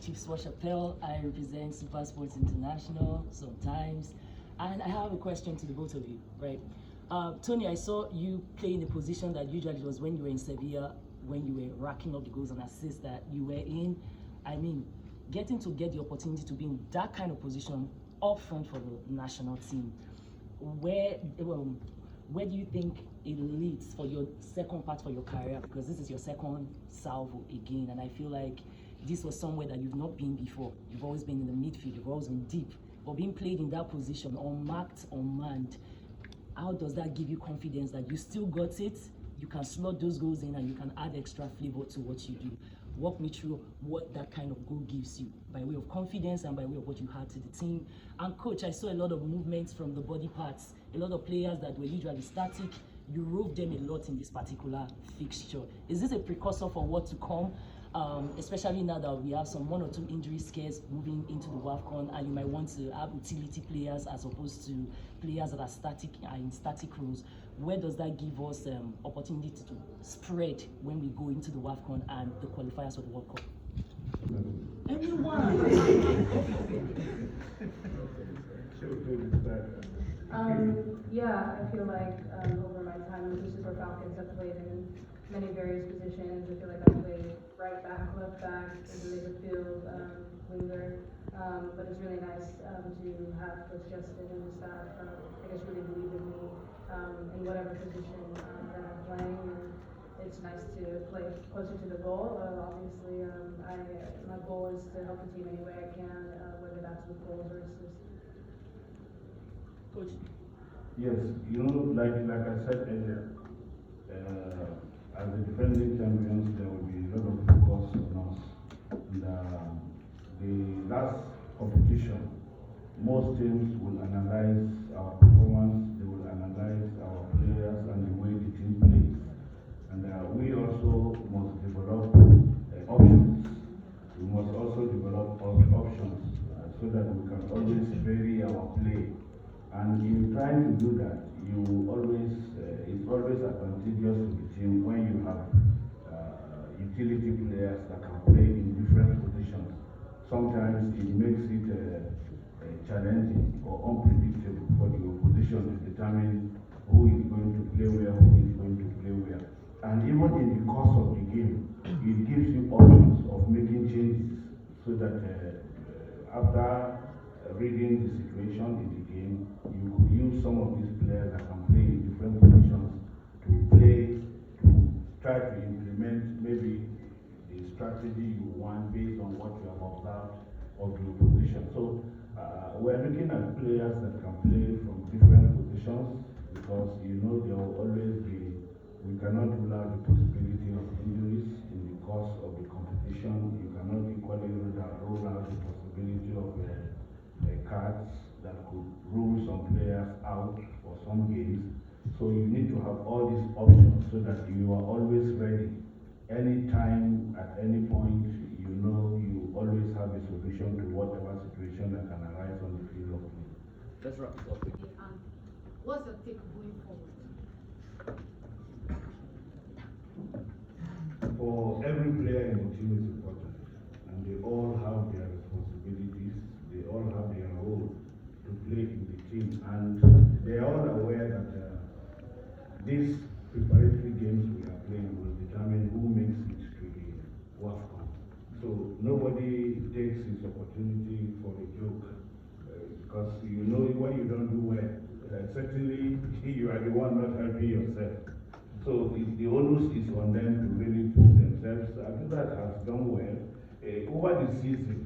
Chief Swashapel. I represent Super Sports International sometimes. And I have a question to the both of you, right? Tony, I saw you play in a position that usually was when you were in Sevilla, when you were racking up the goals and assists that you were in. I mean, getting to get the opportunity to be in that kind of position up front for the national team, where do you think it leads for your second part for your career? Because this is your second salvo again, and I feel like this was somewhere that you've not been before. You've always been in the midfield, you've always been deep, but being played in that position, unmarked, unmanned, how does that give you confidence that you still got it, you can slot those goals in, and you can add extra flavor to what you do? Walk me through what that kind of goal gives you by way of confidence and by way of what you had to the team. And coach, I saw a lot of movements from the body parts, a lot of players that were usually static. You roved them a lot in this particular fixture. Is this a precursor for what to come? Especially now that we have some 1 or 2 injury scares moving into the WAFCON, and you might want to have utility players as opposed to players that are static in static roles. Where does that give us opportunity to spread when we go into the WAFCON and the qualifiers for the World Cup? Anyone? Yeah, I feel like over my time with the SuperFalcons, I've played in many various positions. I feel like I played right back, left back, in the midfield, winger. But it's really nice to have Coach Justin and the staff, I guess, really believe in me in whatever position that I'm playing. And it's nice to play closer to the goal. Obviously, my goal is to help the team any way I can, whether that's with goals or assists. Coach? Yes, like I said earlier, as the defending champions, there will be a lot of focus on us. And, the last competition, most teams will analyze our performance, they will analyze our players and the way the team plays. And we also must develop options. We must also develop options so that we can always vary our play. And in trying to do that, it's always advantageous to the team when you have utility players that can play in different positions. Sometimes it makes it challenging or unpredictable for the opposition to determine who is going to play where, who is going to play where. And even in the course of the game, it gives you options of making changes so that after reading the situation in the game, you could use some of these players that can play in different positions to try to implement maybe the strategy you want based on what you have observed of the opposition. So we're looking at players that can play from different positions because there will always be, we cannot rule out the possibility of injuries in the course of the competition. You cannot equally rule out the possibility of cards that could rule some players out for some games. So you need to have all these options so that you are always ready. Anytime, at any point, you always have a solution to whatever situation that can arise on the field of play. Let's wrap it up. What's your take going forward? For every player in the team is important, and they all have their responsibilities, they all have their role to play in the team, and they are all aware that these preparatory games we are playing will determine who makes it to the WAFCON. So nobody takes his opportunity for a joke, because when you don't do well, certainly you are the one not helping yourself. So the onus is on them to really prove themselves. I think that has done well over the season.